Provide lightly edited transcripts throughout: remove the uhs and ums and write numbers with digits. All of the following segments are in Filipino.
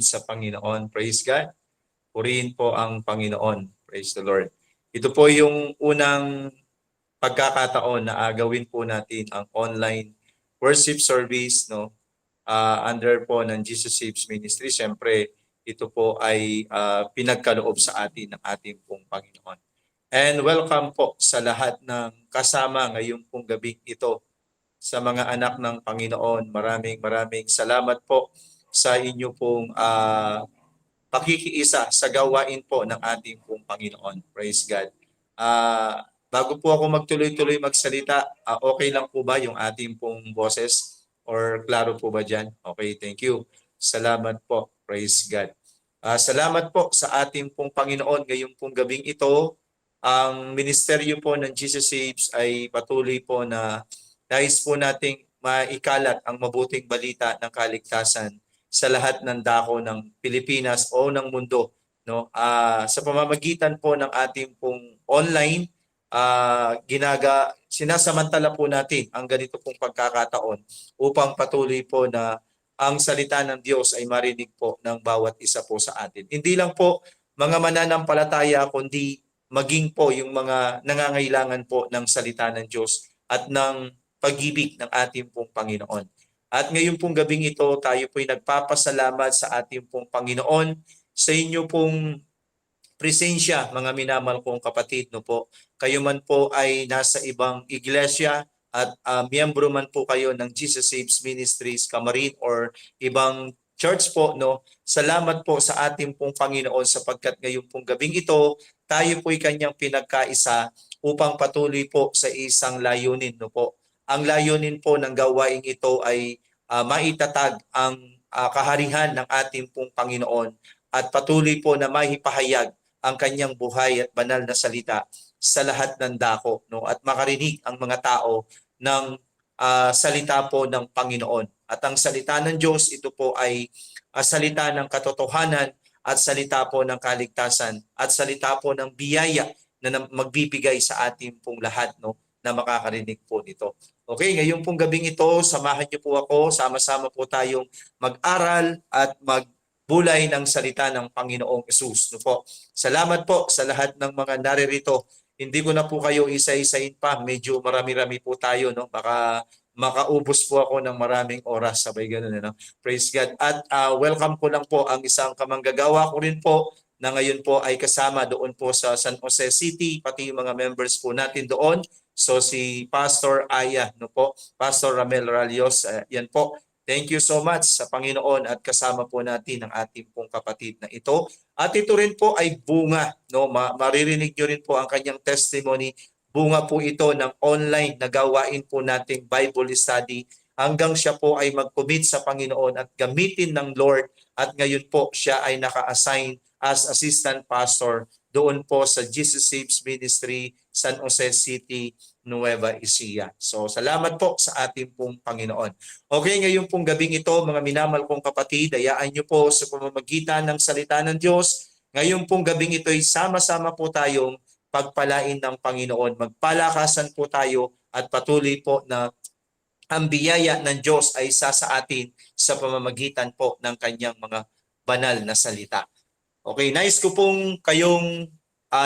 sa Panginoon. Praise God. Purihin po ang Panginoon. Praise the Lord. Ito po yung unang pagkakataon na gawin po natin ang online worship service, no? Under po ng Jesus Saves Ministry. Siyempre, ito po ay pinagkaloob sa atin ng ating pong Panginoon. And welcome po sa lahat ng kasama ngayong pong gabing ito sa mga anak ng Panginoon. Maraming salamat po sa inyo pong pakikiisa sa gawain po ng ating pong Panginoon. Praise God. Bago po ako magtuloy-tuloy magsalita, okay lang po ba yung ating pong boses? Or klaro po ba dyan? Okay, thank you. Salamat po. Praise God. Salamat po sa ating pong Panginoon ngayong pong gabing ito. Ang ministeryo po ng Jesus Saves ay patuloy po na nais po nating maikalat ang mabuting balita ng kaligtasan sa lahat ng dako ng Pilipinas o ng mundo, no? Sa pamamagitan po ng ating pong online sinasamantala po natin ang ganito pong pagkakataon upang patuloy po na ang salita ng Diyos ay marinig po ng bawat isa po sa atin. Hindi lang po mga mananampalataya kundi maging po yung mga nangangailangan po ng salita ng Diyos at ng pag-ibig ng ating pong Panginoon. At ngayon pong gabing ito, tayo po'y nagpapasalamat sa ating pong Panginoon sa inyo pong presensya, mga minamahal kong kapatid. No po, kayo man po ay nasa ibang iglesia at miyembro man po kayo ng Jesus Saves Ministries, Camarin or ibang church po, no? Salamat po sa ating pong Panginoon sapagkat ngayon pong gabing ito, tayo po'y kanyang pinagkaisa upang patuloy po sa isang layunin, no po. Ang layunin po ng gawaing ito ay maitatag ang kaharihan ng ating pong Panginoon at patuloy po na mahipahayag ang kanyang buhay at banal na salita sa lahat ng dako, no? At makarinig ang mga tao ng salita po ng Panginoon. At ang salita ng Diyos, ito po ay salita ng katotohanan at salita po ng kaligtasan at salita po ng biyaya na magbibigay sa ating pong lahat, no, na makakarinig po nito. Okay, ngayon pong gabing ito, samahan niyo po ako, sama-sama po tayong mag-aral at magbulay ng salita ng Panginoong Hesus. No po. Salamat po sa lahat ng mga naririto. Hindi ko na po kayo isa-isain pa, medyo marami-rami po tayo, no? Baka makaubos po ako ng maraming oras, sabay ganun, no? Praise God. At welcome ko lang po ang isang kamanggagawa ko rin po na ngayon po ay kasama doon po sa San Jose City, pati yung mga members po natin doon. So si Pastor Aya, no po, Pastor Ramel Ralios, yan po. Thank you so much sa Panginoon at kasama po natin ang ating pong kapatid na ito. At ito rin po ay bunga, no? Maririnig nyo rin po ang kanyang testimony. Bunga po ito ng online na gawain po nating Bible study hanggang siya po ay mag-commit sa Panginoon at gamitin ng Lord at ngayon po siya ay naka-assign as assistant pastor doon po sa Jesus Saves Ministry, San Jose City, Nueva Ecija. So salamat po sa ating pong Panginoon. Okay, ngayon pong gabing ito, mga minamahal kong kapatid, hayaan niyo po sa pamamagitan ng salita ng Diyos. Ngayon pong gabing ito ay sama-sama po tayong pagpalain ng Panginoon. Magpalakasan po tayo at patuloy po na ang biyaya ng Diyos ay isa sa atin sa pamamagitan po ng kanyang mga banal na salita. Okay, nais ko pong kayong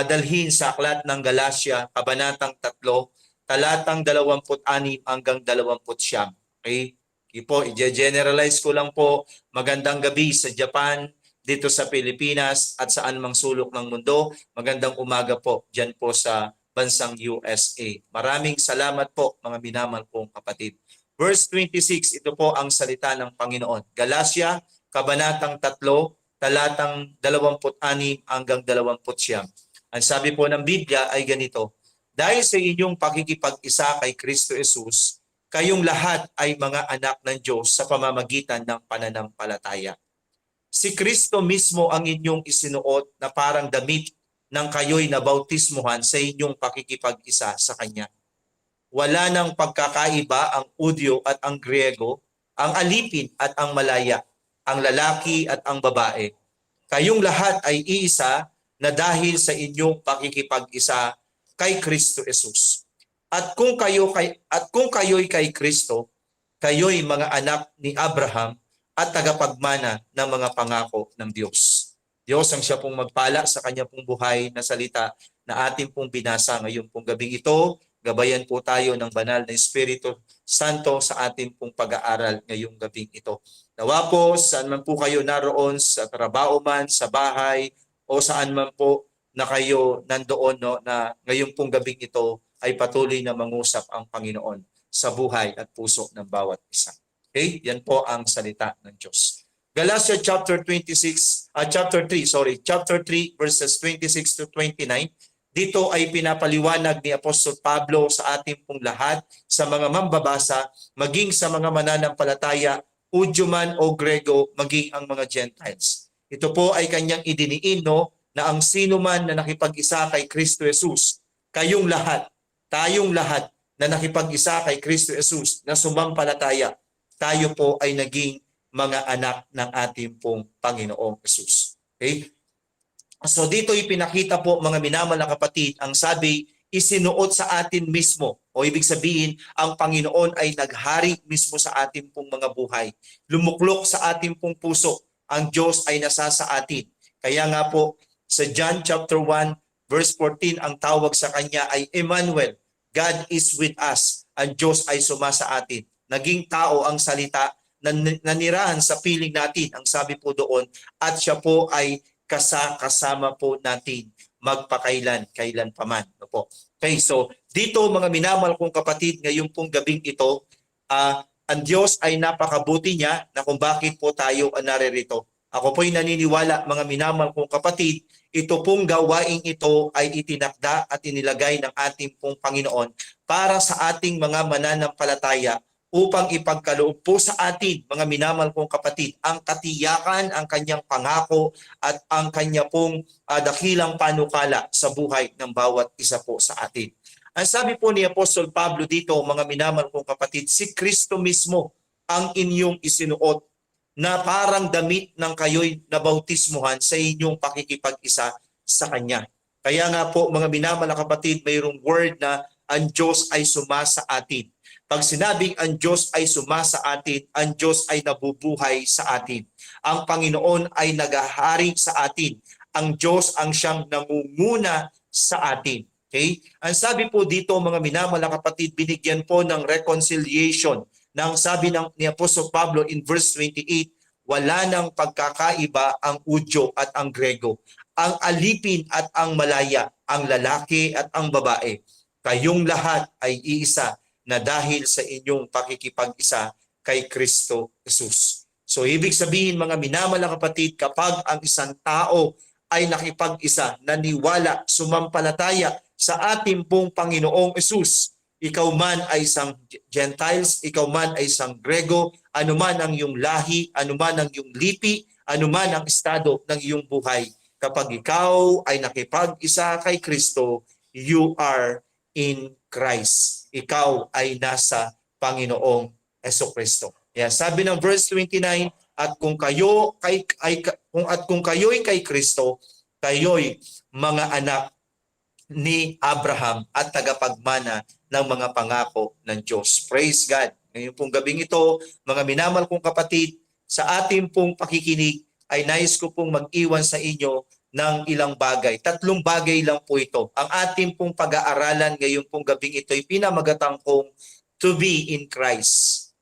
dalhin sa aklat ng Galacia, kabanatang 3, talatang 26 hanggang 29. Okay? Po, i-generalize ko lang po. Magandang gabi sa Japan, dito sa Pilipinas at saan mang sulok ng mundo. Magandang umaga po dyan po sa bansang USA. Maraming salamat po mga minamahal kong kapatid. Verse 26, ito po ang salita ng Panginoon. Galacia, kabanatang 3, talatang 26 hanggang 29. Ang sabi po ng Biblia ay ganito, dahil sa inyong pakikipag-isa kay Kristo Jesus, kayong lahat ay mga anak ng Diyos sa pamamagitan ng pananampalataya. Si Kristo mismo ang inyong isinuot na parang damit ng kayo'y nabautismuhan sa inyong pakikipag-isa sa Kanya. Wala nang pagkakaiba ang Udyo at ang Griego, ang alipin at ang malaya, ang lalaki at ang babae. Kayong lahat ay iisa na dahil sa inyong pakikipag-isa kay Kristo Jesus. At kung kayo'y kay Kristo, kayo'y mga anak ni Abraham at tagapagmana ng mga pangako ng Diyos. Diyos ang siya pong magpala sa kanya pong buhay na salita na ating pong binasa ngayon pong gabing ito. Gabayan po tayo ng banal na Espiritu Santo sa ating pong pag-aaral ngayong gabing ito. Nawa po, saan man po kayo naroon, sa trabaho man, sa bahay, o saan man po na kayo nandoon, no, na ngayong pong gabing ito ay patuloy na mangusap ang Panginoon sa buhay at puso ng bawat isa. Okay? Yan po ang salita ng Diyos. Galatians chapter 3 verses 26 to 29. Dito ay pinapaliwanag ni Apostol Pablo sa ating pong lahat, sa mga mambabasa, maging sa mga mananampalataya, Hudyo man o Grego, maging ang mga Gentiles. Ito po ay kanyang idiniin, no, na ang sino man na nakipag-isa kay Kristo Jesus, kayong lahat, tayong lahat na nakipag-isa kay Kristo Jesus, na sumampalataya, tayo po ay naging mga anak ng ating pong Panginoong Jesus. Okay? So dito ipinakita po, mga minamahal na kapatid, ang sabi, isinuot sa atin mismo. O ibig sabihin, ang Panginoon ay naghari mismo sa ating pong mga buhay. Lumuklok sa ating pong puso. Ang Diyos ay nasa sa atin. Kaya nga po, sa John chapter 1, verse 14, ang tawag sa Kanya ay Emmanuel. God is with us. Ang Diyos ay sumasa atin. Naging tao ang salita na nanirahan sa piling natin. Ang sabi po doon, at siya po ay kasama po natin magpakailan, kailan paman. Opo. Okay, so dito mga minamahal kong kapatid, ngayong pong gabing ito, ang Diyos ay napakabuti niya na kung bakit po tayo naririto. Ako po'y naniniwala, mga minamahal kong kapatid, ito pong gawaing ito ay itinakda at inilagay ng ating pong Panginoon para sa ating mga mananampalataya upang ipagkaloob po sa atin, mga minamahal kong kapatid, ang katiyakan, ang kanyang pangako at ang kanya pong dakilang panukala sa buhay ng bawat isa po sa atin. Ang sabi po ni Apostol Pablo dito, mga minamahal kong kapatid, si Kristo mismo ang inyong isinuot na parang damit ng kayo'y nabautismuhan sa inyong pakikipag-isa sa Kanya. Kaya nga po, mga minamahal na kapatid, mayroong word na ang Diyos ay sumasa atin. Pag sinabing ang Diyos ay sumasa atin, ang Diyos ay nabubuhay sa atin. Ang Panginoon ay naghahari sa atin. Ang Diyos ang siyang nangunguna sa atin. Okay? Ang sabi po dito, mga minamahal na kapatid, binigyan po ng reconciliation. Nang sabi ni Apostol Pablo in verse 28, wala nang pagkakaiba ang Hudyo at ang Grego, ang alipin at ang malaya, ang lalaki at ang babae. Kayong lahat ay iisa na dahil sa inyong pakikipag-isa kay Kristo Jesus. So ibig sabihin, mga minamahal na kapatid, kapag ang isang tao ay nakipag-isa, naniwala, sumampalataya sa ating pong Panginoong Jesus, ikaw man ay isang Gentiles, ikaw man ay isang Grego, anuman ang iyong lahi, anuman ang iyong lipi, anuman ang estado ng iyong buhay, kapag ikaw ay nakipag-isa kay Kristo, you are in Christ. Ikaw ay nasa Panginoong Jesucristo. Yeah, sabi ng verse 29, at kung kayo'y kay Kristo, kayo'y mga anak ni Abraham at tagapagmana ng mga pangako ng Diyos. Praise God. Ngayon pong gabing ito, mga minamahal kong kapatid, sa ating pong pakikinig ay nais ko pong mag-iwan sa inyo ng ilang bagay. 3 bagay lang po ito. Ang ating pong pag-aaralan ngayon pong gabing ito ay pinamagatang kong to be in Christ.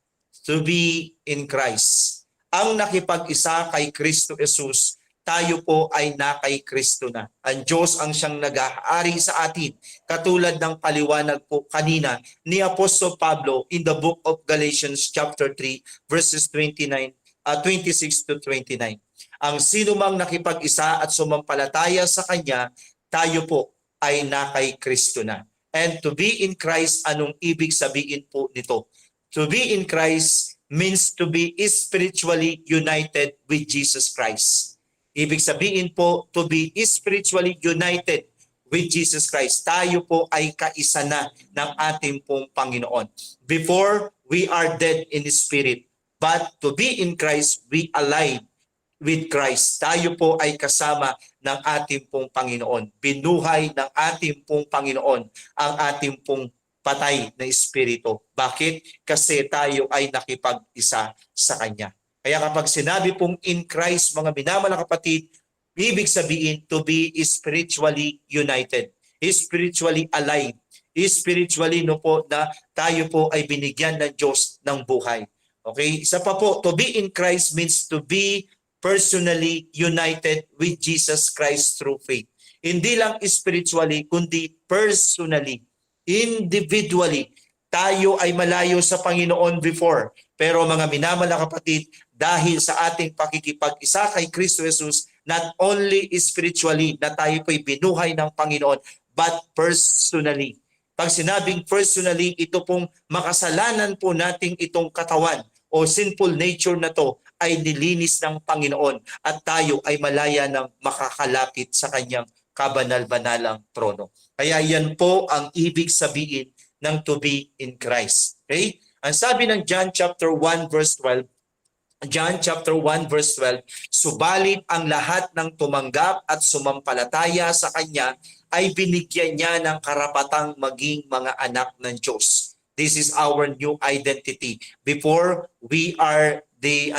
To be in Christ. Ang nakipag-isa kay Kristo Jesus, tayo po ay na kay Kristo na. Ang Diyos ang siyang nag-aari sa atin. Katulad ng paliwanag po kanina ni Apostol Pablo in the book of Galatians chapter 3 verses 26 to 29. Ang sino mang nakipag-isa at sumampalataya sa Kanya, tayo po ay na kay Kristo na. And to be in Christ, anong ibig sabihin po nito? To be in Christ means to be spiritually united with Jesus Christ. Ibig sabihin po, to be spiritually united with Jesus Christ. Tayo po ay kaisa na ng ating pong Panginoon. Before, we are dead in spirit. But to be in Christ, we alive with Christ. Tayo po ay kasama ng ating pong Panginoon. Binuhay ng ating pong Panginoon ang ating pong patay na espiritu. Bakit? Kasi tayo ay nakipag-isa sa Kanya. Kaya kapag sinabi pong in Christ, mga minamahal kapatid, ibig sabihin to be spiritually united, spiritually alive, spiritually no po na tayo po ay binigyan ng Diyos ng buhay. Okay? Isa pa po, to be in Christ means to be personally united with Jesus Christ through faith. Hindi lang spiritually, kundi personally, individually. Tayo ay malayo sa Panginoon before. Pero mga minamahal na kapatid, dahil sa ating pakikipag-isa kay Kristo Jesus, not only spiritually na tayo po'y binuhay ng Panginoon, but personally. Pag sinabing personally, ito pong makasalanan po nating itong katawan o sinful nature na to ay nilinis ng Panginoon at tayo ay malaya ng makakalapit sa kanyang kabanal-banalang trono. Kaya yan po ang ibig sabihin ng to be in Christ. Okay? Ang sabi ng John chapter 1 verse 12, subalit ang lahat ng tumanggap at sumampalataya sa Kanya ay binigyan niya ng karapatang maging mga anak ng Diyos. This is our new identity. Before, we are the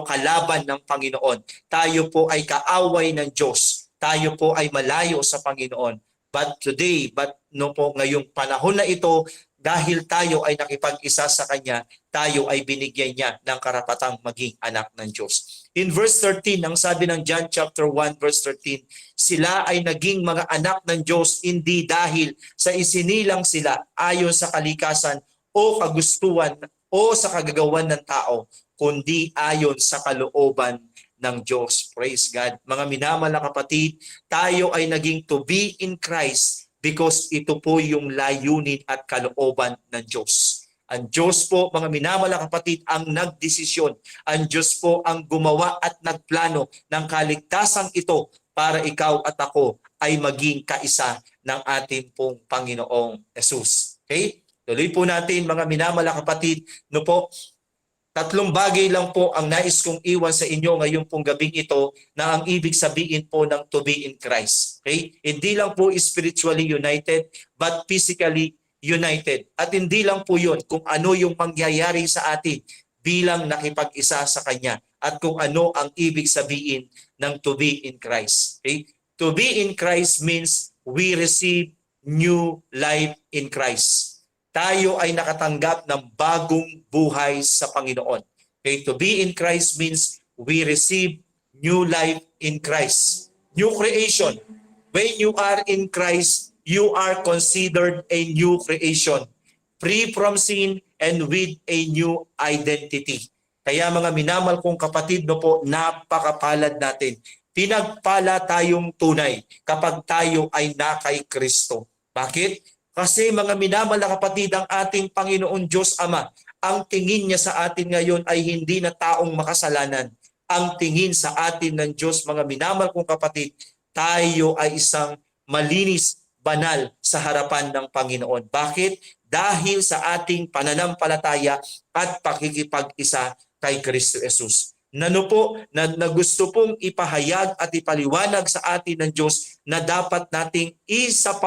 kalaban ng Panginoon. Tayo po ay kaaway ng Diyos. Tayo po ay malayo sa Panginoon. But today, ngayong panahon na ito, dahil tayo ay nakipag-isa sa Kanya, tayo ay binigyan niya ng karapatang maging anak ng Diyos. In verse 13, ang sabi ng John chapter 1 verse 13, sila ay naging mga anak ng Diyos hindi dahil sa isinilang sila ayon sa kalikasan o kagustuhan o sa kagagawan ng tao, kundi ayon sa kalooban ng Diyos. Praise God. Mga minamahal na kapatid, tayo ay naging to be in Christ because ito po yung layunin at kalooban ng Diyos. Ang Diyos po, mga minamahal na kapatid, ang nagdesisyon. Ang Diyos po ang gumawa at nagplano ng kaligtasang ito para ikaw at ako ay maging kaisa ng ating pong Panginoong Jesus. Okay? Tuloy po natin, mga minamahal na kapatid, tatlong bagay lang po ang nais kong iwan sa inyo ngayong pong gabing ito na ang ibig sabihin po ng to be in Christ. Okay? Hindi lang po spiritually united but physically united. At hindi lang po yun kung ano yung mangyayari sa atin bilang nakipag-isa sa Kanya at kung ano ang ibig sabihin ng to be in Christ. Okay? To be in Christ means we receive new life in Christ. Tayo ay nakatanggap ng bagong buhay sa Panginoon. Okay, to be in Christ means we receive new life in Christ. New creation. When you are in Christ, you are considered a new creation. Free from sin and with a new identity. Kaya mga minamahal kong kapatid, napakapalad natin. Pinagpala tayong tunay kapag tayo ay na kay Kristo. Bakit? Kasi mga minamahal na kapatid, ang ating Panginoon Diyos Ama, ang tingin niya sa atin ngayon ay hindi na taong makasalanan. Ang tingin sa atin ng Diyos, mga minamahal kong kapatid, tayo ay isang malinis, banal sa harapan ng Panginoon. Bakit? Dahil sa ating pananampalataya at pakikipag-isa kay Kristo Jesus. Na gusto pong ipahayag at ipaliwanag sa atin ng Diyos na dapat nating isa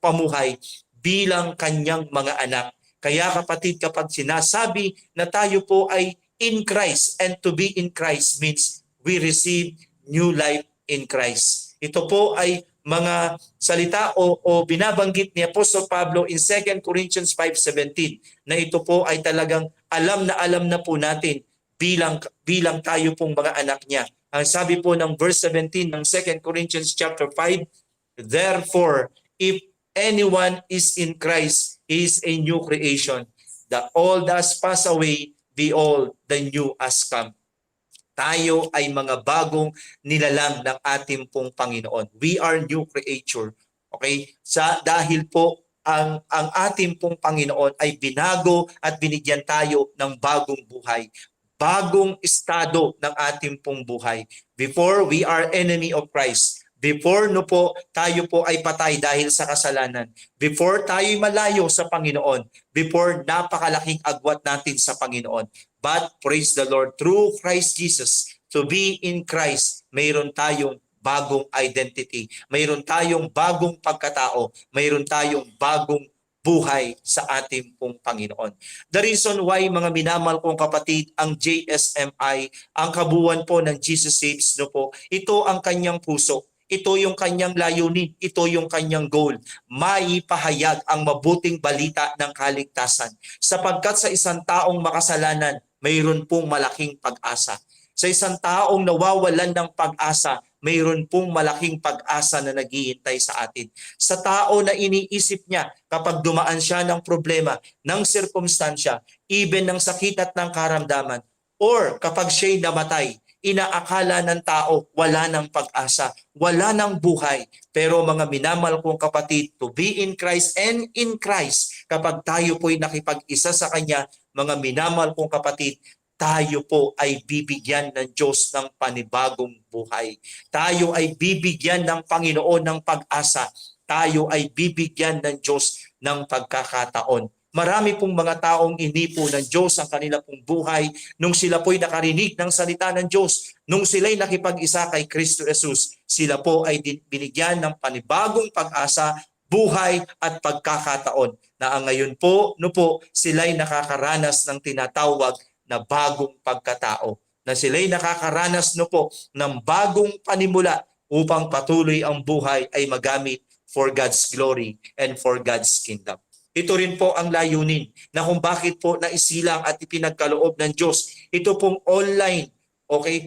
pamuhay bilang kanyang mga anak. Kaya kapatid, kapag sinasabi na tayo po ay in Christ, and to be in Christ means we receive new life in Christ. Ito po ay mga salita o binabanggit ni Apostol Pablo in 2 Corinthians 5:17 na ito po ay talagang alam na po natin bilang tayo pong mga anak niya. Ang sabi po ng verse 17 ng 2 Corinthians chapter 5, therefore, if anyone is in Christ, he is a new creation. The old has passed away, behold, the new has come. Tayo ay mga bagong nilalang ng ating pong Panginoon. We are new creature. Okay? Dahil po ang ating pong Panginoon ay binago at binigyan tayo ng bagong buhay. Bagong estado ng ating pong buhay. Before, we are enemy of Christ. Before tayo po ay patay dahil sa kasalanan. Before tayo malayo sa Panginoon. Before napakalaking agwat natin sa Panginoon. But praise the Lord, through Christ Jesus, to be in Christ, mayroon tayong bagong identity. Mayroon tayong bagong pagkatao. Mayroon tayong bagong buhay sa ating pong Panginoon. The reason why, mga minamahal kong kapatid, ang JSMI, ang kabuuan po ng Jesus Saves, no po, ito ang kanyang puso. Ito yung kanyang layunin, ito yung kanyang goal, maipahayag ang mabuting balita ng kaligtasan. Sapagkat sa isang taong makasalanan, mayroon pong malaking pag-asa. Sa isang taong nawawalan ng pag-asa, mayroon pong malaking pag-asa na naghihintay sa atin. Sa tao na iniisip niya kapag dumaan siya ng problema, ng sirkumstansya, even ng sakit at ng karamdaman, or kapag siya'y namatay, inaakala ng tao wala ng pag-asa, wala ng buhay. Pero mga minamahal kong kapatid, to be in Christ and in Christ, kapag tayo po'y nakipag-isa sa Kanya, mga minamahal kong kapatid, tayo po ay bibigyan ng Diyos ng panibagong buhay. Tayo ay bibigyan ng Panginoon ng pag-asa. Tayo ay bibigyan ng Diyos ng pagkakataon. Marami pong mga taong inipo ng Diyos ang kanila pong buhay nung sila po'y nakarinig ng salita ng Diyos. Nung sila'y nakipag-isa kay Kristo Jesus, sila po ay binigyan ng panibagong pag-asa, buhay at pagkakataon na ang ngayon po, sila'y nakakaranas ng tinatawag na bagong pagkatao. Na sila'y nakakaranas ng bagong panimula upang patuloy ang buhay ay magamit for God's glory and for God's kingdom. Ito rin po ang layunin na kung bakit po naisilang at ipinagkaloob ng Diyos. Ito pong online,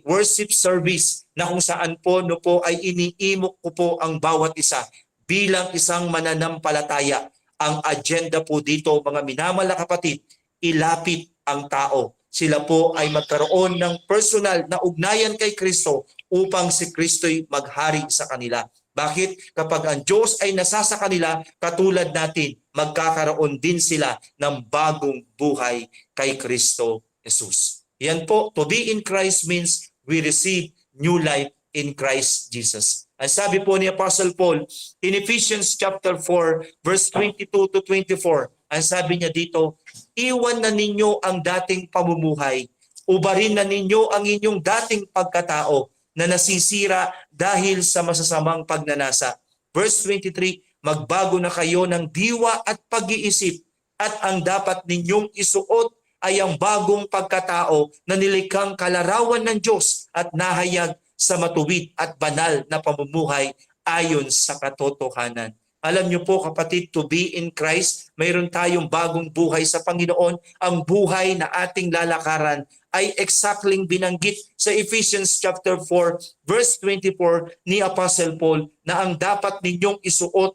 worship service na kung saan po ay iniimok ko po ang bawat isa bilang isang mananampalataya. Ang agenda po dito, mga minamahal na kapatid, ilapit ang tao. Sila po ay magkaroon ng personal na ugnayan kay Kristo upang si Kristo'y maghari sa kanila. Bakit? Kapag ang Diyos ay nasa sa kanila, katulad natin, magkakaroon din sila ng bagong buhay kay Kristo Jesus. Yan po, to be in Christ means we receive new life in Christ Jesus. Ang sabi po ni Apostle Paul in Ephesians chapter 4 verse 22 to 24, ang sabi niya dito, iwan na ninyo ang dating pamumuhay, ubarin na ninyo ang inyong dating pagkatao na nasisira dahil sa masasamang pagnanasa. Verse 23, magbago na kayo ng diwa at pag-iisip at ang dapat ninyong isuot ay ang bagong pagkatao na nilikhang kalarawan ng Diyos at nahayag sa matuwid at banal na pamumuhay ayon sa katotohanan. Alam niyo po kapatid, to be in Christ, mayroon tayong bagong buhay sa Panginoon. Ang buhay na ating lalakaran ay exactly binanggit sa Ephesians chapter 4 verse 24 ni Apostle Paul na ang dapat ninyong isuot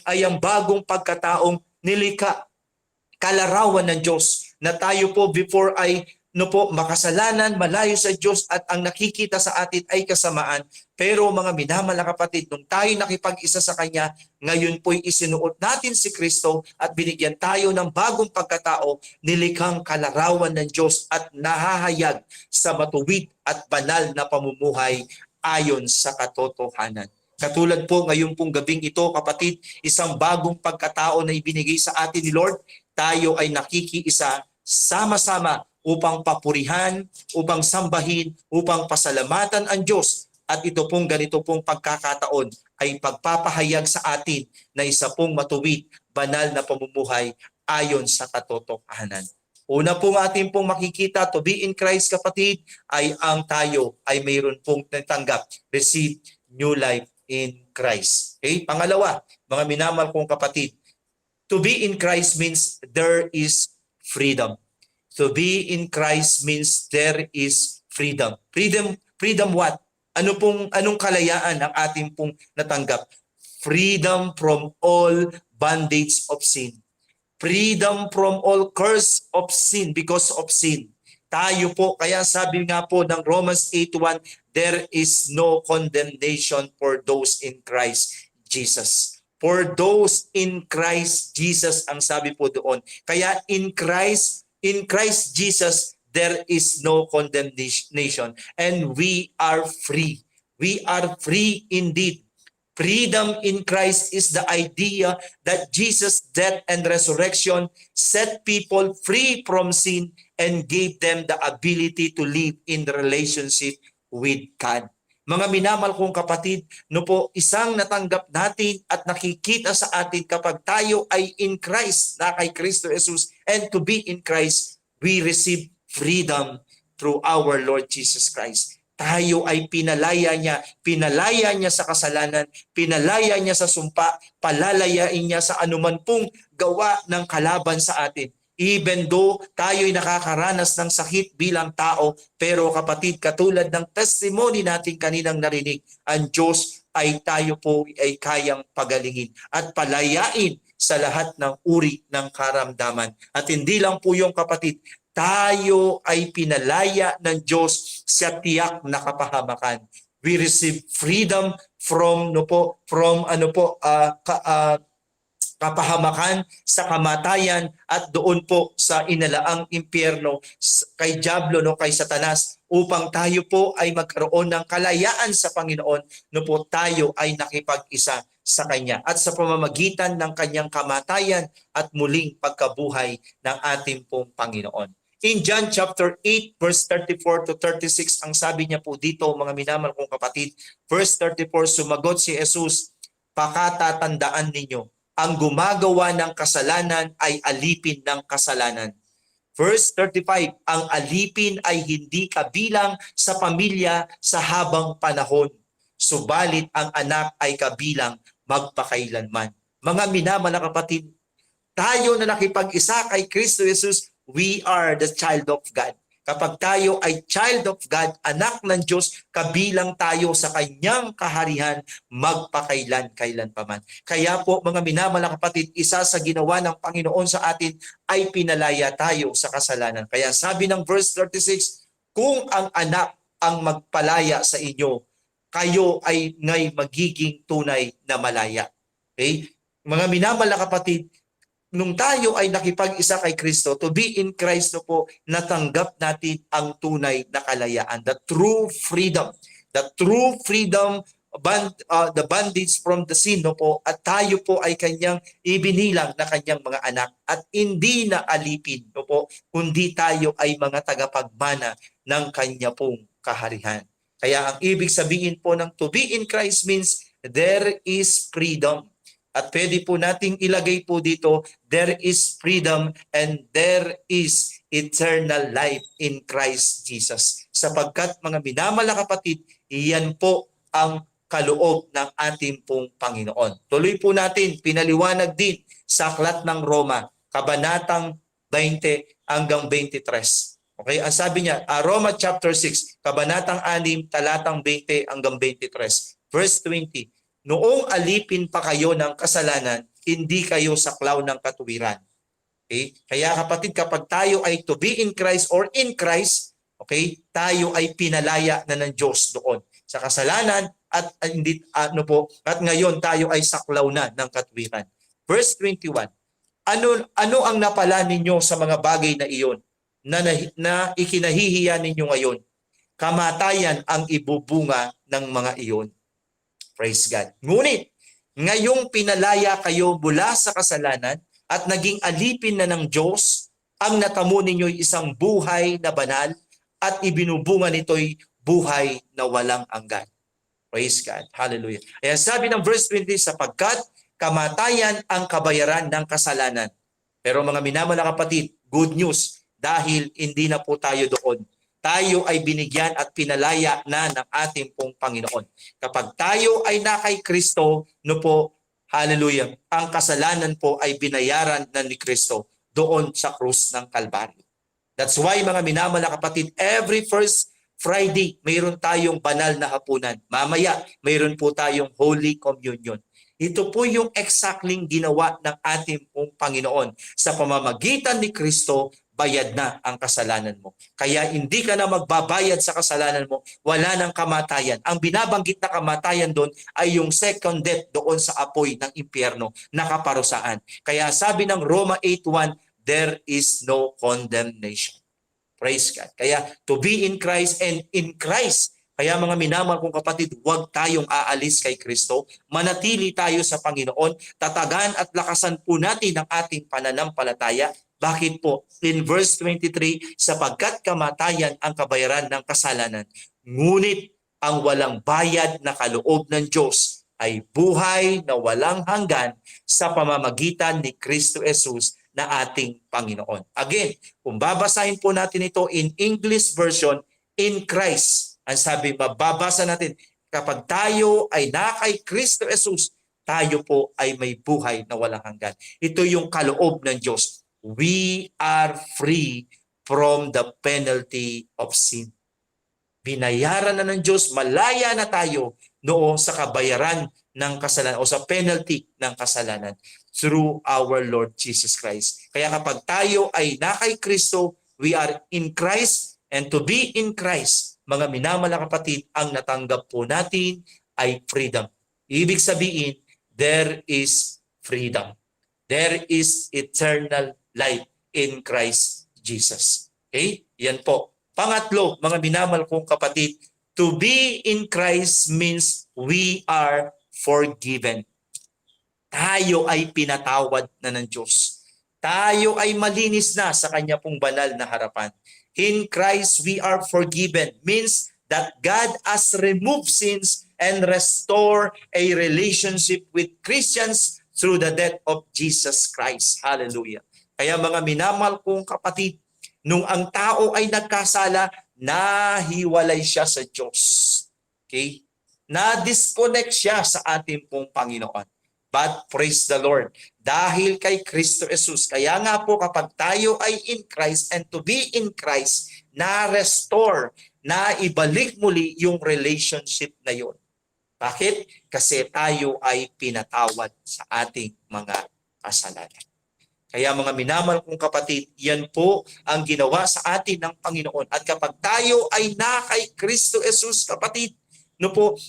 ay ang bagong pagkataong nilikha, kalarawan ng Diyos, na tayo po before ay makasalanan, malayo sa Diyos at ang nakikita sa atin ay kasamaan. Pero mga minamahal na kapatid, nung tayo nakipag-isa sa Kanya, ngayon po'y isinuot natin si Kristo at binigyan tayo ng bagong pagkatao, nilikhang kalarawan ng Diyos at nahahayag sa matuwid at banal na pamumuhay ayon sa katotohanan. Katulad po ngayon pong gabing ito kapatid, isang bagong pagkatao na ibinigay sa atin ni Lord, tayo ay nakikiisa sama-sama upang papurihan, upang sambahin, upang pasalamatan ang Diyos. At ito pong ganito pong pagkakataon ay pagpapahayag sa atin na isa pong matuwid, banal na pamumuhay ayon sa katotohanan. Una pong ating pong makikita, to be in Christ kapatid, ay ang tayo ay mayroon pong natanggap, receive new life in Christ. Okay? Pangalawa, mga minamahal kong kapatid, to be in Christ means there is freedom. To be in Christ means there is freedom. Freedom what? Anong kalayaan ang ating pong natanggap? Freedom from all bondage of sin. Freedom from all curse of sin because of sin. Tayo po, kaya sabi nga po ng Romans 8:1, there is no condemnation for those in Christ Jesus. For those in Christ Jesus ang sabi po doon. Kaya in Christ Jesus, there is no condemnation and we are free. We are free indeed. Freedom in Christ is the idea that Jesus' death and resurrection set people free from sin and gave them the ability to live in the relationship with God. Mga minamahal kong kapatid, no po, isang natanggap natin at nakikita sa atin kapag tayo ay in Christ, na kay Kristo Jesus, and to be in Christ, we receive freedom through our Lord Jesus Christ. Tayo ay pinalaya niya sa kasalanan, pinalaya niya sa sumpa, palalayain niya sa anuman pong gawa ng kalaban sa atin. Even though tayo'y nakakaranas ng sakit bilang tao, pero kapatid, katulad ng testimony natin kaninang narinig, ang Diyos ay tayo po ay kayang pagalingin at palayain sa lahat ng uri ng karamdaman. At hindi lang po yung kapatid, tayo ay pinalaya ng Diyos sa tiyak na kapahamakan. We receive freedom from kapahamakan sa kamatayan at doon po sa inalaang impyerno kay Diablo, kay Satanas, upang tayo po ay magkaroon ng kalayaan sa Panginoon, po tayo ay nakipag-isa sa Kanya at sa pamamagitan ng Kanyang kamatayan at muling pagkabuhay ng ating pong Panginoon. In John chapter 8 verse 34 to 36, ang sabi niya po dito, mga minamahal kong kapatid, verse 34, sumagot si Jesus, "Pakatatandaan ninyo, ang gumagawa ng kasalanan ay alipin ng kasalanan." Verse 35, ang alipin ay hindi kabilang sa pamilya sa habang panahon, subalit ang anak ay kabilang magpakailanman. Mga minamahal na kapatid, tayo na nakipag-isa kay Kristo Jesus, we are the child of God. Kapag tayo ay child of God, anak ng Diyos, kabilang tayo sa kanyang kaharian magpakailan-kailan pa man. Kaya po mga minamahal na kapatid, isa sa ginawa ng Panginoon sa atin ay pinalaya tayo sa kasalanan. Kaya sabi ng verse 36, kung ang anak ang magpalaya sa inyo, kayo ay magiging tunay na malaya. Okay? Mga minamahal na kapatid, nung tayo ay nakipag-isa kay Kristo, to be in Christ po, natanggap natin ang tunay na kalayaan, the true freedom, the bondage from the sin po, at tayo po ay kanyang ibinilang na kanyang mga anak at hindi na alipin po, kundi tayo ay mga tagapagmana ng kanya pong kaharian. Kaya ang ibig sabihin po ng to be in Christ means there is freedom. At pwede po nating ilagay po dito, there is freedom and there is eternal life in Christ Jesus. Sapagkat mga minamahal na kapatid, iyan po ang kaloob ng ating pong Panginoon. Tuloy po natin, pinaliwanag din sa Aklat ng Roma, Kabanatang 20 hanggang 23. Okay, ang sabi niya, Roma chapter 6, Kabanatang 6, talatang 20 hanggang 23. Verse 20, noong alipin pa kayo ng kasalanan, hindi kayo saklaw ng katuwiran. Okay? Kaya kapatid, kapag tayo ay to be in Christ or in Christ, okay, tayo ay pinalaya na ng Diyos doon sa kasalanan at ngayon tayo ay saklaw na ng katuwiran. Verse 21, ano ang napala ninyo sa mga bagay na iyon na ikinahihiya ninyo ngayon? Kamatayan ang ibubunga ng mga iyon. Praise God. Ngunit, ngayong pinalaya kayo mula sa kasalanan at naging alipin na ng Diyos, ang natamo ninyo'y isang buhay na banal at ibinubunga nito'y buhay na walang hanggan. Praise God. Hallelujah. Kaya sabi ng verse 20, sapagkat kamatayan ang kabayaran ng kasalanan. Pero mga minamahal na kapatid, good news, dahil hindi na po tayo doon. Tayo ay binigyan at pinalaya na ng ating pong Panginoon. Kapag tayo ay na kay Kristo, hallelujah, ang kasalanan po ay binayaran na ni Kristo doon sa krus ng Kalbaryo. That's why mga minamahal na kapatid, every first Friday, mayroon tayong banal na hapunan. Mamaya, mayroon po tayong Holy Communion. Ito po yung exactly ginawa ng ating pong Panginoon. Sa pamamagitan ni Kristo, bayad na ang kasalanan mo. Kaya hindi ka na magbabayad sa kasalanan mo, wala nang kamatayan. Ang binabanggit na kamatayan doon ay yung second death doon sa apoy ng impyerno na kaparusaan. Kaya sabi ng Roma 8:1, there is no condemnation. Praise God. Kaya to be in Christ and in Christ, kaya mga minamahal kong kapatid, huwag tayong aalis kay Kristo. Manatili tayo sa Panginoon. Tatagan at lakasan po natin ang ating pananampalataya. Bakit po? In verse 23, sapagkat kamatayan ang kabayaran ng kasalanan. Ngunit ang walang bayad na kaloob ng Diyos ay buhay na walang hanggan sa pamamagitan ni Kristo Jesus na ating Panginoon. Again, kung babasahin po natin ito in English version, in Christ, ang sabi, mababasa natin, kapag tayo ay na kay Kristo Jesus, tayo po ay may buhay na walang hanggan. Ito yung kaloob ng Diyos. We are free from the penalty of sin. Binayaran na ng Diyos, malaya na tayo noon sa kabayaran ng kasalanan o sa penalty ng kasalanan through our Lord Jesus Christ. Kaya kapag tayo ay na kay Kristo, we are in Christ, and to be in Christ, mga minamahal kapatid, ang natanggap po natin ay freedom. Ibig sabihin, there is freedom. There is eternal life in Christ Jesus. Okay? Yan po. Pangatlo, mga minamahal kong kapatid, to be in Christ means we are forgiven. Tayo ay pinatawad na ng Diyos. Tayo ay malinis na sa Kanya pong banal na harapan. In Christ we are forgiven means that God has removed sins and restore a relationship with Christians through the death of Jesus Christ. Hallelujah. Kaya mga minamahal kong kapatid, nung ang tao ay nagkasala, nahiwalay siya sa Diyos. Okay? Na-disconnect siya sa ating pong Panginoon. But praise the Lord, dahil kay Kristo Jesus, kaya nga po kapag tayo ay in Christ and to be in Christ, na-restore, na ibalik muli yung relationship na yun. Bakit? Kasi tayo ay pinatawad sa ating mga kasalanan. Kaya mga minamahal kong kapatid, yan po ang ginawa sa atin ng Panginoon. At kapag tayo ay na kay Kristo Jesus, kapatid, no po,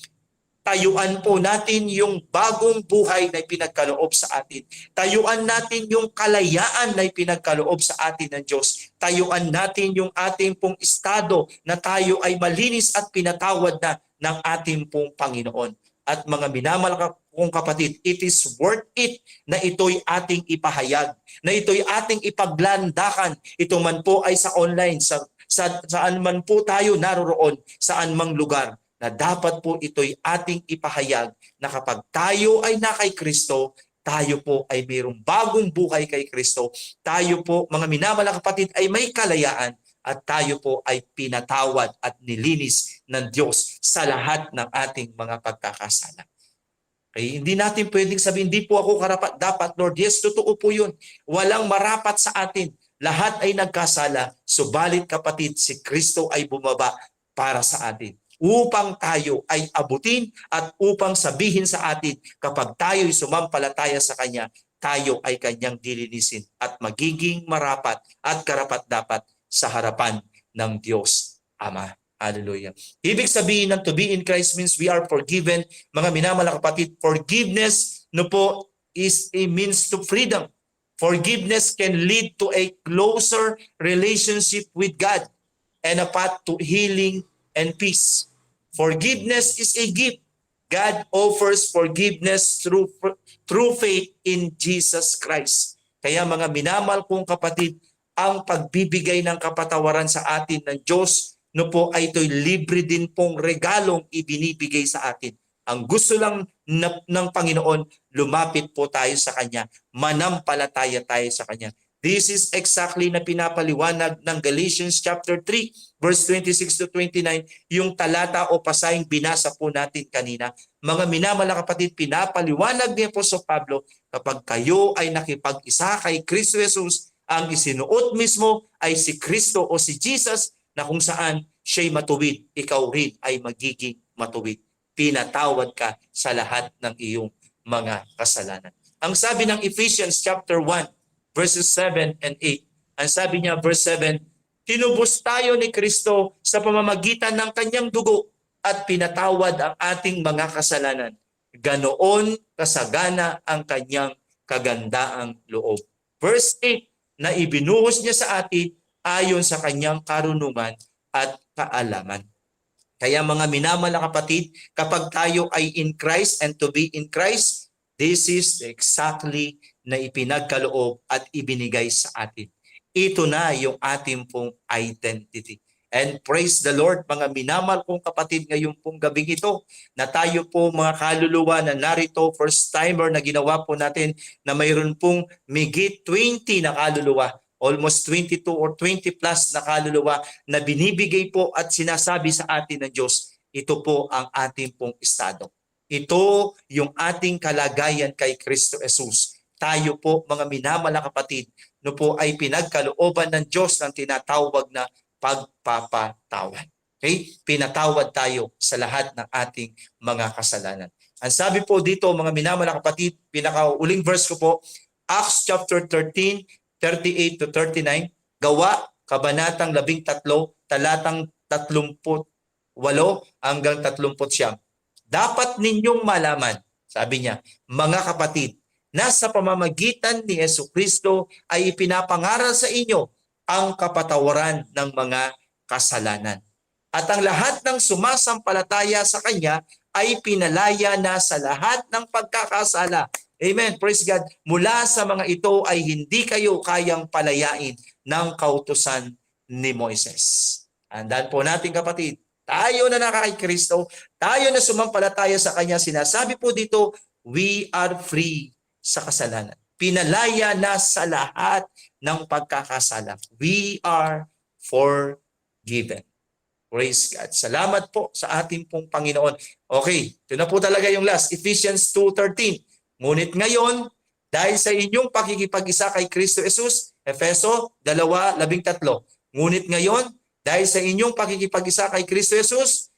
tayuan po natin yung bagong buhay na pinagkaloob sa atin. Tayuan natin yung kalayaan na pinagkaloob sa atin ng Diyos. Tayuan natin yung ating pong estado na tayo ay malinis at pinatawad na ng ating pong Panginoon. At mga minamahal kong kapatid, it is worth it na ito'y ating ipahayag, na ito'y ating ipaglandakan. Ito man po ay sa online, saan man po tayo naroroon, saan mang lugar, na dapat po ito'y ating ipahayag na kapag tayo ay na kay Kristo, tayo po ay mayroong bagong buhay kay Kristo. Tayo po, mga minamahal kapatid, ay may kalayaan at tayo po ay pinatawad at nilinis ng Diyos sa lahat ng ating mga pagkakasala. Okay? Hindi natin pwedeng sabihin, hindi po ako karapat. Dapat, Lord, yes, totoo po yun. Walang marapat sa atin. Lahat ay nagkasala. Subalit kapatid, si Kristo ay bumaba para sa atin, upang tayo ay abutin at upang sabihin sa atin kapag tayo ay sumampalataya sa Kanya, tayo ay Kanyang dilinisin at magiging marapat at karapat-dapat sa harapan ng Diyos Ama. Hallelujah. Ibig sabihin ng to be in Christ means we are forgiven. Mga minamahal kapatid, forgiveness no po is a means to freedom. Forgiveness can lead to a closer relationship with God and a path to healing and peace. Forgiveness is a gift. God offers forgiveness through faith in Jesus Christ. Kaya mga minamahal kong kapatid, ang pagbibigay ng kapatawaran sa atin ng Diyos, no po ay ito'y libre din pong regalong ibinibigay sa atin. Ang gusto lang ng Panginoon, lumapit po tayo sa Kanya, manampalataya tayo sa Kanya. This is exactly na pinapaliwanag ng Galatians chapter 3, verse 26 to 29, yung talata o pasahing binasa po natin kanina. Mga minamahal kapatid, pinapaliwanag ni Apostol Pablo, kapag kayo ay nakipag-isa kay Kristo Jesus, ang isinuot mismo ay si Kristo o si Jesus, na kung saan siya'y matuwid, ikaw rin ay magiging matuwid. Pinatawad ka sa lahat ng iyong mga kasalanan. Ang sabi ng Ephesians chapter 1, verses 7 and 8. Ang sabi niya, verse 7, tinubos tayo ni Kristo sa pamamagitan ng Kanyang dugo at pinatawad ang ating mga kasalanan. Ganoon kasagana ang Kanyang kagandaang loob. Verse 8, na ibinuhos niya sa atin ayon sa Kanyang karunungan at kaalaman. Kaya mga minamahal kapatid, kapag tayo ay in Christ and to be in Christ, this is exactly na ipinagkaloob at ibinigay sa atin. Ito na yung ating pong identity. And praise the Lord, mga minamahal kong kapatid, ngayon pong gabing ito, na tayo po mga kaluluwa na narito, first timer na ginawa po natin, na mayroon pong migit 20 na kaluluwa, almost 22 or 20 plus na kaluluwa na binibigay po at sinasabi sa atin ng Diyos, ito po ang ating pong estado. Ito yung ating kalagayan kay Kristo Jesus. Tayo po mga minamahal na kapatid, no po ay pinagkalooban ng Diyos ng tinatawag na pagpapatawad. Okay? Pinatawad tayo sa lahat ng ating mga kasalanan. Ang sabi po dito mga minamahal na kapatid, pinakauling verse ko po, Acts chapter 13, 38 to 39, Gawa, kabanatang 13, talatang 38 hanggang 39. Dapat ninyong malaman, sabi niya, mga kapatid, na sa pamamagitan ni Jesucristo ay ipinapangaral sa inyo ang kapatawaran ng mga kasalanan. At ang lahat ng sumasampalataya sa Kanya ay pinalaya na sa lahat ng pagkakasala. Amen. Praise God. Mula sa mga ito ay hindi kayo kayang palayain ng kautusan ni Moises. Andan po natin kapatid, tayo na nakakay Kristo, tayo na sumampalataya sa Kanya, sinasabi po dito, we are free sa kasalanan. Pinalaya na sa lahat ng pagkakasala. We are forgiven. Praise God. Salamat po sa ating pong Panginoon. Okay, ito na po talaga yung last. Ephesians 2:13. Ngunit ngayon, dahil sa inyong pakikipag-isa kay Kristo Jesus, Efeso 2:13. Ngunit ngayon, dahil sa inyong pakikipag-isa kay Kristo Jesus,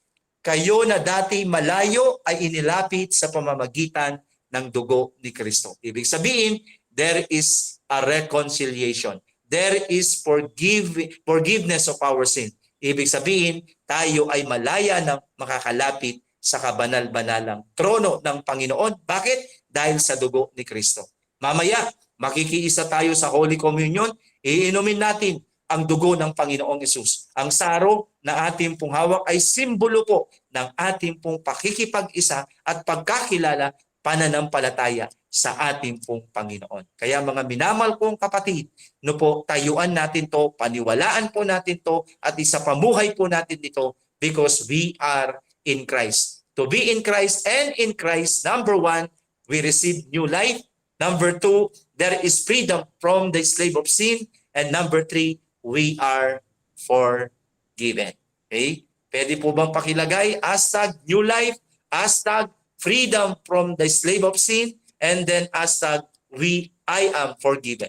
kayo na dati malayo ay inilapit sa pamamagitan ng dugo ni Kristo. Ibig sabihin, there is a reconciliation. There is forgiveness of our sin. Ibig sabihin, tayo ay malaya na makakalapit sa kabanal-banalang trono ng Panginoon. Bakit? Dahil sa dugo ni Kristo. Mamaya, makikiisa tayo sa Holy Communion, iinumin natin ang dugo ng Panginoong Hesus. Ang saro na ating pong hawak ay simbolo po ng ating pong pakikipag-isa at pagkakilala pananampalataya sa ating pong Panginoon. Kaya mga minamahal kong kapatid, no po, tayuan natin to, paniwalaan po natin to, at isapamuhay po natin dito because we are in Christ. To be in Christ and in Christ, number 1, we receive new life. Number 2, there is freedom from the slave of sin. And number 3, we are forgiven. Okay? Pwede po bang pakilagay? Hashtag new life, hashtag freedom from the slave of sin, and then hashtag I am forgiven.